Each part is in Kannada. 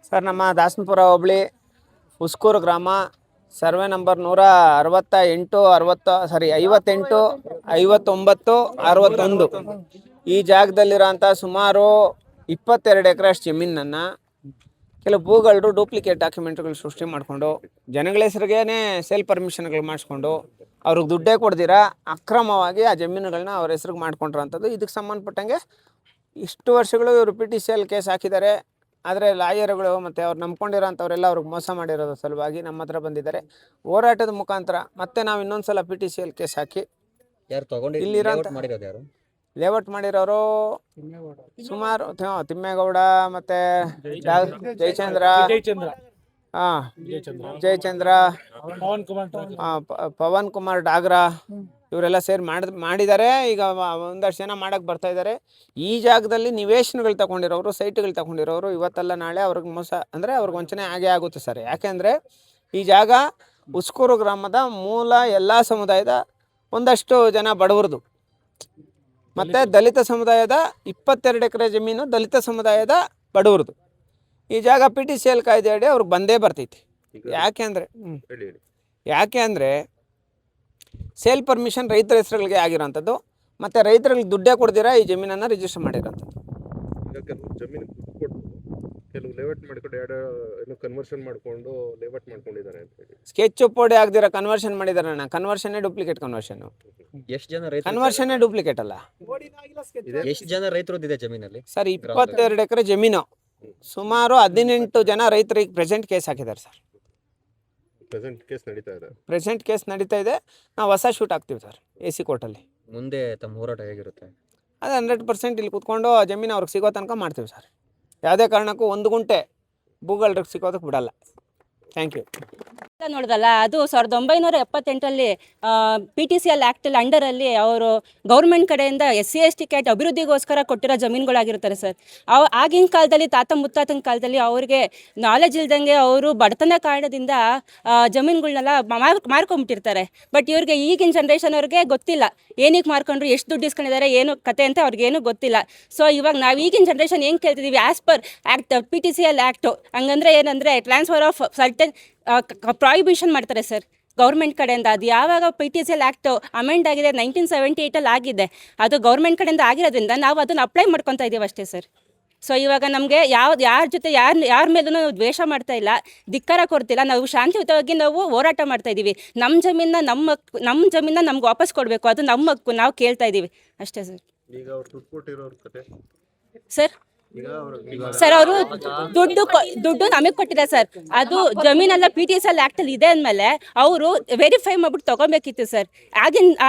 ಸರ್, ನಮ್ಮ ದಾಸನಪುರ ಹೋಬಳಿ ಉಸ್ಕೂರು ಗ್ರಾಮ ಸರ್ವೆ ನಂಬರ್ 168 58 59 61 ಈ ಜಾಗದಲ್ಲಿರೋಂಥ ಸುಮಾರು 22 ಎಕರೆ ಅಷ್ಟು ಜಮೀನನ್ನು ಕೆಲವು ಭೂಗಳರು ಡೂಪ್ಲಿಕೇಟ್ ಡಾಕ್ಯುಮೆಂಟ್ಗಳು ಸೃಷ್ಟಿ ಮಾಡಿಕೊಂಡು ಜನಗಳ ಹೆಸರಿಗೇನೆ ಸೇಲ್ ಪರ್ಮಿಷನ್ಗಳು ಮಾಡಿಸ್ಕೊಂಡು ಅವ್ರಿಗೆ ದುಡ್ಡೇ ಕೊಡ್ದಿರಾ ಅಕ್ರಮವಾಗಿ ಆ ಜಮೀನುಗಳನ್ನ ಅವ್ರ ಹೆಸ್ರಿಗೆ ಮಾಡ್ಕೊಂಡಿರೋಂಥದ್ದು. ಇದಕ್ಕೆ ಸಂಬಂಧಪಟ್ಟಂಗೆ ಇಷ್ಟು ವರ್ಷಗಳು ಇವರು PTCL ಕೇಸ್ ಹಾಕಿದ್ದಾರೆ. ಆದರೆ ಲಾಯರ್ಗಳು ಮತ್ತು ಅವ್ರು ನಂಬ್ಕೊಂಡಿರೋಂಥವ್ರೆಲ್ಲ ಅವ್ರಿಗೆ ಮೋಸ ಮಾಡಿರೋದು ಸಲುವಾಗಿ ನಮ್ಮ ಹತ್ರ ಬಂದಿದ್ದಾರೆ. ಹೋರಾಟದ ಮುಖಾಂತರ ಮತ್ತೆ ನಾವು ಇನ್ನೊಂದು ಸಲ PTCL ಕೇಸ್ ಹಾಕಿ ಇಲ್ಲಿರೋಂಥ ಲೇಔಟ್ ಮಾಡಿರೋರು ಸುಮಾರು ತಿಮ್ಮೇಗೌಡ ಮತ್ತು ಜಯಚಂದ್ರ, ಜಯಚಂದ್ರ, ಪವನ್ ಕುಮಾರ್ ಡಾಗ್ರಾ ಇವರೆಲ್ಲ ಸೇರಿ ಮಾಡಿದ್ದಾರೆ. ಈಗ ಒಂದಷ್ಟು ಜನ ಮಾಡೋಕ್ಕೆ ಬರ್ತಾ ಇದ್ದಾರೆ. ಈ ಜಾಗದಲ್ಲಿ ನಿವೇಶನಗಳು ತಗೊಂಡಿರೋರು, ಸೈಟ್ಗಳು ತಗೊಂಡಿರೋರು ಇವತ್ತಲ್ಲ ನಾಳೆ ಅವ್ರಿಗೆ ಮೋಸ ಅಂದರೆ ಅವ್ರಿಗೆ ವಂಚನೆ ಆಗೇ ಆಗುತ್ತೆ ಸರ್. ಯಾಕೆಂದರೆ ಈ ಜಾಗ ಉಸ್ಕೂರು ಗ್ರಾಮದ ಮೂಲ ಎಲ್ಲ ಸಮುದಾಯದ ಒಂದಷ್ಟು ಜನ ಬಡವರದು ಮತ್ತು ದಲಿತ ಸಮುದಾಯದ 22 ಎಕರೆ ಜಮೀನು ದಲಿತ ಸಮುದಾಯದ ಬಡವರದು. ಈ ಜಾಗ PTCL ಕಾಯ್ದೆ ಅಡಿ ಅವ್ರಿಗೆ ಬಂದೇ ಬರ್ತೈತಿ. ಯಾಕೆ ಅಂದರೆ ಸೇಲ್ ಪರ್ಮಿಷನ್ ರೈತರ ಹೆಸರುಗಳಿಗೆ ಆಗಿರೋಂಥದ್ದು ಮತ್ತು ರೈತರಿಗೆ ದುಡ್ಡೇ ಕೊಡ್ದಿರಾ ಈ ಜಮೀನನ್ನು ರಿಜಿಸ್ಟರ್ ಮಾಡಿರೋಂಥದ್ದು. ಕೆಲವು ಲೇಔಟ್ ಮಾಡಿಕೊಂಡು ಕನ್ವರ್ಷನ್ ಮಾಡಿಕೊಂಡು ಲೇಔಟ್ ಮಾಡ್ಕೊಂಡಿದ್ದಾರೆ ಅಂತ ಹೇಳಿ ಸ್ಕೆಚ್ ಪೋಡಿ ಆಗದಿರೋ ಕನ್ವರ್ಷನ್ ಮಾಡಿದ್ದಾರೆ ಅಣ್ಣ. ಕನ್ವರ್ಷನ್ನೇ ಡೂಪ್ಲಿಕೇಟ್ ಕನ್ವರ್ಷನ್. ಎಷ್ಟು ಜನ ರೈತರು ಕನ್ವರ್ಷನ್ನೇ ಡೂಪ್ಲಿಕೇಟ್ ಅಲ್ಲ. ಎಷ್ಟು ಜನ ರೈತರು ಇದೆ ಜಮೀನಲ್ಲಿ ಸರ್? 22 ಎಕರೆ ಜಮೀನು. ಸುಮಾರು 18 ಜನ ರೈತರಿಗೆ ಪ್ರೆಸೆಂಟ್ ಕೇಸ್ ಹಾಕಿದ್ದಾರೆ ಸರ್. ಪ್ರೆಸೆಂಟ್ ಕೇಸ್ ನಡೀತಾ ಇದೆ. ನಾವು ಹೊಸ ಶೂಟ್ ಹಾಕ್ತೀವಿ ಸರ್ AC ಕೋರ್ಟಲ್ಲಿ. ಮುಂದೆ ತಮ್ಮ ಹೋರಾಟ ಹೇಗಿರುತ್ತೆ? ಅದು 100% ಇಲ್ಲಿ ಕೂತ್ಕೊಂಡು ಆ ಜಮೀನು ಅವ್ರಿಗೆ ಸಿಗೋ ತನಕ ಮಾಡ್ತೀವಿ ಸರ್. ಯಾವುದೇ ಕಾರಣಕ್ಕೂ 1 ಗುಂಟೆ ಭೂಗಳ್ರಿಗೆ ಸಿಗೋದಕ್ಕೆ ಬಿಡಲ್ಲ. Thank you. ನೋಡಿದಲ್ಲ, ಅದು 1978ರಲ್ಲಿ PTCL ಆ್ಯಕ್ಟಲ್ಲಿ ಅಂಡರಲ್ಲಿ ಅವರು ಗೌರ್ಮೆಂಟ್ ಕಡೆಯಿಂದ SC ST ಕ್ಯಾಟ್ ಅಭಿವೃದ್ಧಿಗೋಸ್ಕರ ಕೊಟ್ಟಿರೋ ಜಮೀನುಗಳಾಗಿರ್ತಾರೆ ಸರ್. ಆಗಿನ ಕಾಲದಲ್ಲಿ ತಾತ ಮುತ್ತಾತನ ಕಾಲದಲ್ಲಿ ಅವ್ರಿಗೆ ನಾಲೆಜ್ ಇಲ್ದಂಗೆ ಅವರು ಬಡತನ ಕಾರಣದಿಂದ ಜಮೀನುಗಳನ್ನೆಲ್ಲ ಮಾರ್ಕೊಂಬಿಟ್ಟಿರ್ತಾರೆ. ಬಟ್ ಇವ್ರಿಗೆ ಈಗಿನ ಜನ್ರೇಷನ್ ಅವ್ರಿಗೆ ಗೊತ್ತಿಲ್ಲ ಏನಕ್ಕೆ ಮಾರ್ಕೊಂಡ್ರು, ಎಷ್ಟು ದುಡ್ಡು ಇಸ್ಕೊಂಡಿದ್ದಾರೆ, ಏನು ಕತೆ ಅಂತ ಅವ್ರಿಗೇನು ಗೊತ್ತಿಲ್ಲ. ಸೊ ಇವಾಗ ನಾವು ಈಗಿನ ಜನ್ರೇಷನ್ ಏನು ಕೇಳ್ತಿದ್ದೀವಿ, as per act PTCL act ಹಂಗಂದ್ರೆ ಏನಂದರೆ ಟ್ರಾನ್ಸ್ಫರ್ ಆಫ್ ಸರ್ಟನ್ ಪ್ರಾಹಿಬಿಷನ್ ಮಾಡ್ತಾರೆ ಸರ್ ಗೌರ್ಮೆಂಟ್ ಕಡೆಯಿಂದ. ಅದು ಯಾವಾಗ PTCL ಆ್ಯಕ್ಟ್ ಅಮೆಂಡ್ ಆಗಿದೆ 1978ಅಲ್ಲಿ ಆಗಿದೆ. ಅದು ಗೌರ್ಮೆಂಟ್ ಕಡೆಯಿಂದ ಆಗಿರೋದ್ರಿಂದ ನಾವು ಅದನ್ನು ಅಪ್ಲೈ ಮಾಡ್ಕೊತಾ ಇದ್ದೀವಿ ಅಷ್ಟೇ ಸರ್. ಸೊ ಇವಾಗ ನಮಗೆ ಯಾರ ಜೊತೆ ಯಾರ ಮೇಲೂ ನಾವು ದ್ವೇಷ ಮಾಡ್ತಾ ಇಲ್ಲ, ಧಿಕ್ಕಾರ ಕೊಡ್ತಿಲ್ಲ. ನಾವು ಶಾಂತಿಯುತವಾಗಿ ನಾವು ಹೋರಾಟ ಮಾಡ್ತಾ ಇದ್ದೀವಿ. ನಮ್ಮ ಜಮೀನ ನಮ್ಗೆ ವಾಪಸ್ ಕೊಡಬೇಕು, ಅದು ನಮ್ಮ ಹಕ್ಕು, ನಾವು ಕೇಳ್ತಾ ಇದ್ದೀವಿ ಅಷ್ಟೇ ಸರ್. ಸರ್ ಸರ್ ಅವರು ದುಡ್ಡು ನಮಗೆ ಕೊಟ್ಟಿದ್ದಾರೆ ಸರ್. ಅದು ಜಮೀನೆಲ್ಲ PTCL ಆ್ಯಕ್ಟಲ್ಲಿ ಇದೆ ಅಂದಮೇಲೆ ಅವರು ವೆರಿಫೈ ಮಾಡ್ಬಿಟ್ಟು ತೊಗೊಬೇಕಿತ್ತು ಸರ್.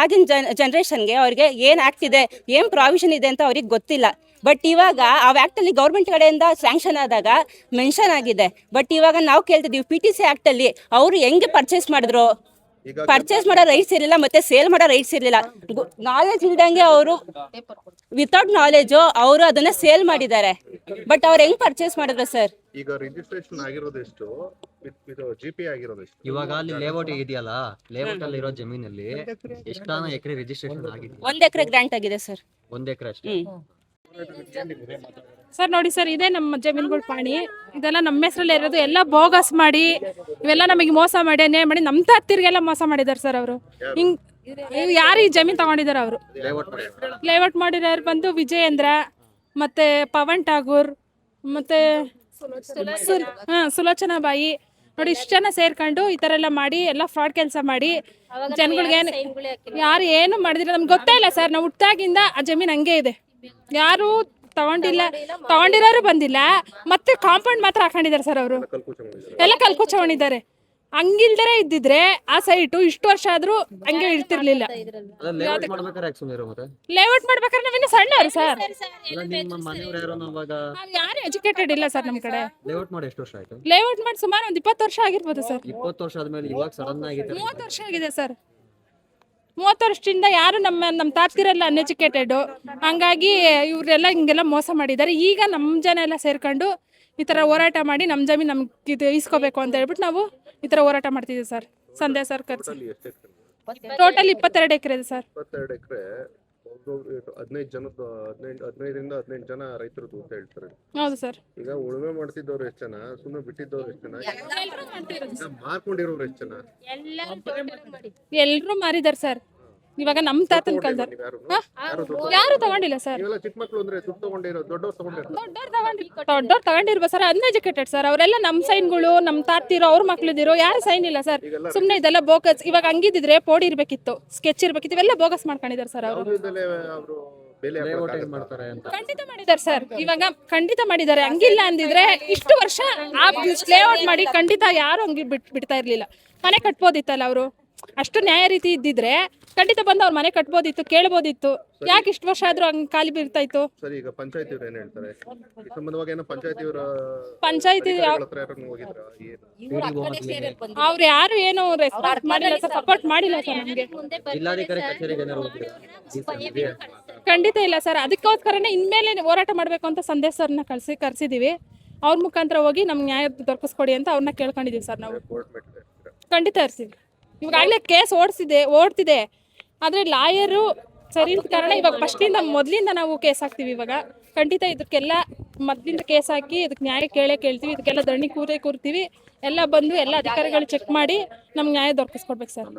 ಆಗಿನ ಜನ್ರೇಷನ್ಗೆ ಅವ್ರಿಗೆ ಏನು ಆ್ಯಕ್ಟ್ ಇದೆ, ಏನು ಪ್ರಾವಿಷನ್ ಇದೆ ಅಂತ ಅವ್ರಿಗೆ ಗೊತ್ತಿಲ್ಲ. ಬಟ್ ಇವಾಗ ಆ ಆ್ಯಕ್ಟಲ್ಲಿ ಗೌರ್ಮೆಂಟ್ ಕಡೆಯಿಂದ ಸ್ಯಾಂಕ್ಷನ್ ಆದಾಗ ಮೆನ್ಷನ್ ಆಗಿದೆ. ಬಟ್ ಇವಾಗ ನಾವು ಕೇಳ್ತಿದ್ದೀವಿ PTC ಆ್ಯಕ್ಟಲ್ಲಿ ಅವರು ಹೆಂಗೆ ಪರ್ಚೇಸ್ ಮಾಡಿದ್ರು, ಪರ್ಚೇಸ್ ಮಾಡೋ ರೈಟ್ಸ್ ಇರಲಿಲ್ಲ ಮತ್ತು ಸೇಲ್ ಮಾಡೋ ರೈಟ್ಸ್ ಇರಲಿಲ್ಲ. ನಾಲೆಜ್ ಇಲ್ದಂಗೆ ಅವರು ವಿತೌಟ್ ನಾಲೆಜು ಅವರು ಅದನ್ನ ಸೇಲ್ ಮಾಡಿದ್ದಾರೆ. ಬಟ್ ಅವ್ರು ಹೆಂಗ್ ಪರ್ಚೇಸ್ ಮಾಡಿದ್ರು ಸರ್? ಈಗ ರಿಜಿಸ್ಟ್ರೇಷನ್ ಆಗಿರೋದು ಎಷ್ಟು, ಇದು GP ಆಗಿರೋದು ಎಷ್ಟು? ಇವಾಗ ಅಲ್ಲಿ ಲೇಔಟ್ ಇದೆಯಲ್ಲ, ಲೇಔಟ್ ಅಲ್ಲಿ ಇರೋ ಜಮೀನಲ್ಲಿ ಎಷ್ಟಾನ ಎಕರೆ ರಿಜಿಸ್ಟ್ರೇಷನ್ ಆಗಿದೆ? 1 ಎಕರೆ ಗ್ರಾಂಟ್ ಆಗಿದೆ ಸರ್. 1 ಎಕರೆ ಅಷ್ಟೇ ಸರ್. ನೋಡಿ ಸರ್, ಇದೇ ನಮ್ಮ ಜಮೀನುಗಳ ಪಾಣಿ. ಇದೆಲ್ಲ ನಮ್ಮ ಹೆಸರಲ್ಲೇ ಇರೋದು. ಎಲ್ಲ ಬೋಗಸ್ ಮಾಡಿ ಇವೆಲ್ಲ ನಮಗೆ ಮೋಸ ಮಾಡಿ ಅನ್ಯಾಯ ಮಾಡಿ ನಮ್ಮ ತಾತಿರಿಗೆಲ್ಲ ಮೋಸ ಮಾಡಿದ್ದಾರೆ ಸರ್ ಅವರು. ಹಿಂಗ್ ಯಾರು ಈ ಜಮೀನು ತಗೊಂಡಿದ್ದಾರೆ ಅವರು ಲೇಔಟ್ ಮಾಡಿರೋರು ಬಂದು ವಿಜಯೇಂದ್ರ ಮತ್ತೆ ಪವನ್ ಠಾಗೂರ್ ಮತ್ತೆ ಸುಲೋಚನಾ ಬಾಯಿ. ನೋಡಿ ಇಷ್ಟು ಜನ ಸೇರ್ಕೊಂಡು ಈ ಥರ ಎಲ್ಲ ಮಾಡಿ ಎಲ್ಲ ಫ್ರಾಡ್ ಕೆಲಸ ಮಾಡಿ ಜನಗಳಿಗೆ ಯಾರು ಏನು ಮಾಡಿದಿಲ್ಲ ನಮ್ಗೆ ಗೊತ್ತೇ ಇಲ್ಲ ಸರ್. ನಾವು ಹುಟ್ಟಾಗಿಂದ ಆ ಜಮೀನು ಹಂಗೆ ಇದೆ. ಯಾರು ತಗೊಂಡಿರೋರು ಬಂದಿಲ್ಲ. ಮತ್ತೆ ಕಾಂಪೌಂಡ್ ಮಾತ್ರ ಹಾಕೊಂಡಿದ್ದಾರೆ ಸರ್ ಅವರು. ಎಲ್ಲ ಕಲ್ಕುಚ್ಕೊಂಡಿದ್ದಾರೆ. ಹಂಗಿಲ್ದರೆ ಇದ್ದಿದ್ರೆ ಆ ಸೈಟು ಇಷ್ಟು ವರ್ಷ ಆದ್ರೂ ಹಂಗೆ ಇರ್ತಿರ್ಲಿಲ್ಲ. ಲೇಔಟ್ ಮಾಡ್ಬೇಕಾದ್ರೆ ನಾವಿನ್ನು ಸಣ್ಣವ್ರು ಸರ್. ಯಾರು ಎಜುಕೇಟೆಡ್ ಇಲ್ಲ ಸರ್ ನಮ್ಮ ಕಡೆ. ಲೇಔಟ್ ಮಾಡಿ ಸುಮಾರು ಒಂದು 20 ವರ್ಷ ಆಗಿರ್ಬೋದು ಸರ್. 20 ವರ್ಷ ಆದ್ಮೇಲೆ ಇವಾಗ ಸಡನ್ ಆಗಿ 30 ವರ್ಷ ಆಗಿದೆ ಸರ್. 30 ವರ್ಷದಿಂದ ಯಾರು ನಮ್ಮ ತಾತಿರೆಲ್ಲ ಅನ್ಎಜುಕೇಟೆಡ್. ಹಂಗಾಗಿ ಇವರೆಲ್ಲ ಹಿಂಗೆಲ್ಲ ಮೋಸ ಮಾಡಿದ್ದಾರೆ. ಈಗ ನಮ್ಮ ಜನ ಎಲ್ಲ ಸೇರ್ಕೊಂಡು ಈ ಥರ ಹೋರಾಟ ಮಾಡಿ ನಮ್ಮ ಜಮೀನು ನಮ್ಗೆ ಇದು ಇಸ್ಕೋಬೇಕು ಅಂತ ಹೇಳ್ಬಿಟ್ಟು ನಾವು ಈ ಥರ ಹೋರಾಟ ಮಾಡ್ತಿದ್ದೀವಿ ಸರ್. ಸಂಧ್ಯಾ ಸರ್ಕಲ್ ಟೋಟಲ್ 22 ಎಕರೆ ಇದೆ ಸರ್. 22 ಎಕರೆ 15 ಜನದ 15ರಿಂದ 18 ಜನ ರೈತರದ್ದು ಅಂತ ಹೇಳ್ತಾರೆ. ಹೌದು ಸರ್. ಈಗ ಉಳುಮೆ ಮಾಡ್ತಿದ್ದವ್ರು ಎಷ್ಟು ಜನ, ಸುಮ್ಮನೆ ಬಿಟ್ಟಿದ್ದವ್ರು ಎಷ್ಟು ಜನ, ಈಗ ಮಾರ್ಕೊಂಡಿರೋರು ಎಷ್ಟು ಜನ? ಎಲ್ರು ಮಾರಿದಾರೆ ಸರ್. ಇವಾಗ ನಮ್ ತಾತನ ಕಾಲದಲ್ಲಿ ಯಾರು ಯಾರು ತಗೊಂಡಿಲ್ಲ ಸರ್. ನೀವೆಲ್ಲ ಚಿಕ್ಕ ಮಕ್ಳು ಅಂದ್ರೆ ದುಡ್ಡು ತಗೊಂಡಿರೋ, ದೊಡ್ಡವ್ರು ತಗೊಂಡಿರೋ. ದೊಡ್ಡವ್ರು ತಗೊಂಡಿರ್ಬೋದು ಸರ್, ಅನ್ಎಜುಕೇಟೆಡ್ ಸರ್ ಅವರೆಲ್ಲ. ನಮ್ ಸೈನ್ಗಳು, ನಮ್ ತಾತಿರೋ, ಅವ್ರ ಮಕ್ಳಿದಿರೋ ಯಾರು ಸೈನ್ ಇಲ್ಲ ಸರ್. ಸುಮ್ನೆ ಇದೆಲ್ಲ ಬೋಗಸ್. ಇವಾಗ ಹಂಗಿದ್ರೆ ಪೋಡಿ ಇರ್ಬೇಕಿತ್ತು, ಸ್ಕೆಚ್ ಇರ್ಬೇಕಿತ್ತು, ಇವೆಲ್ಲ ಬೋಗಸ್ ಮಾಡ್ಕೊಂಡಿದ್ದಾರೆ ಸರ್ ಅವರು. ಅವರು ಬೆಲೆ ಹಾಕೋಕ್ಕಾಗತ್ತಾ? ಮಾಡ್ತಾರೆ ಅಂತ ಖಂಡಿತ ಮಾಡಿದ್ದಾರೆ ಸರ್. ಇವಾಗ ಖಂಡಿತ ಮಾಡಿದ್ದಾರೆ. ಹಂಗಿಲ್ಲ ಅಂದಿದ್ರೆ ಇಷ್ಟು ವರ್ಷ ಆ ಲೇಔಟ್ ಮಾಡಿ ಖಂಡಿತ ಯಾರು ಹಂಗೆ ಬಿಡ್ತಾ ಇರ್ಲಿಲ್ಲ. ಮನೆ ಕಟ್ಬೋದಿತ್ತಲ್ಲ ಅವರು. ಅಷ್ಟು ನ್ಯಾಯ ರೀತಿ ಇದ್ದಿದ್ರೆ ಖಂಡಿತ ಬಂದು ಅವ್ರ ಮನೆ ಕಟ್ಬೋದಿತ್ತು, ಕೇಳ್ಬೋದಿತ್ತು. ಯಾಕೆ ಇಷ್ಟು ವರ್ಷ ಆದ್ರೂ ಹಂಗ್ ಖಾಲಿ ಬೀಳ್ತಾ ಇತ್ತು? ಸರಿ, ಈಗ ಪಂಚಾಯತಿಯವ್ರು ಏನ್ ಹೇಳ್ತಾರೆ ಈ ಸಂಬಂಧವಾಗಿ? ಏನೋ ಪಂಚಾಯತಿಯವರ ಪಂಚಾಯತಿ ಹತ್ರ ಯಾರನ್ನ ಹೋಗಿದ್ರಾ? ಏನು ಅವ್ರು ಯಾರು ಏನು ರೆಸ್ಪಾನ್ಸ್ ಮಾಡಿಲ್ಲ ಸರ್, ಸಪೋರ್ಟ್ ಮಾಡಿಲ್ಲ ಸರ್ ನಮ್ಗೆ. ಜಿಲ್ಲಾಧಿಕಾರಿ ಕಚೇರಿಗೆ ಏನಾದ್ರು ಹೋಗಿದ್ರಾ? ಖಂಡಿತ ಇಲ್ಲ ಸರ್. ಅದಕ್ಕೋಸ್ಕರನೇ ಇನ್ಮೇಲೆ ಹೋರಾಟ ಮಾಡ್ಬೇಕು ಅಂತ ಸಂದೇಶನ ಕರ್ಸಿದೀವಿ. ಅವ್ರ ಮುಖಾಂತರ ಹೋಗಿ ನಮ್ಗೆ ನ್ಯಾಯ ದೊರಕಿಸ್ಕೊಡಿ ಅಂತ ಅವ್ರನ್ನ ಕೇಳ್ಕೊಂಡಿದೀವಿ ಸರ್ ನಾವು. ಕೋರ್ಟ್ ಮೆಟ್ಲು ಖಂಡಿತ ಇರ್ತೀವಿ. ಇವಾಗಲೇ ಕೇಸ್ ಓಡ್ತಿದೆ. ಆದರೆ ಲಾಯರು ಸರಿ ಇದ್ದ ಕಾರಣ ಇವಾಗ ಮೊದಲಿಂದ ನಾವು ಕೇಸ್ ಹಾಕ್ತೀವಿ. ಇವಾಗ ಖಂಡಿತ ಇದಕ್ಕೆಲ್ಲ ಮೊದಲಿಂದ ಕೇಸ್ ಹಾಕಿ ಇದಕ್ಕೆ ನ್ಯಾಯ ಕೇಳ್ತೀವಿ. ಇದಕ್ಕೆಲ್ಲ ಧರಣಿ ಕೂರ್ತೀವಿ. ಎಲ್ಲ ಬಂದು ಎಲ್ಲ ಅಧಿಕಾರಿಗಳು ಚೆಕ್ ಮಾಡಿ ನಮ್ಗೆ ನ್ಯಾಯ ದೊರಕಿಸ್ಕೊಡ್ಬೇಕು ಸರ್.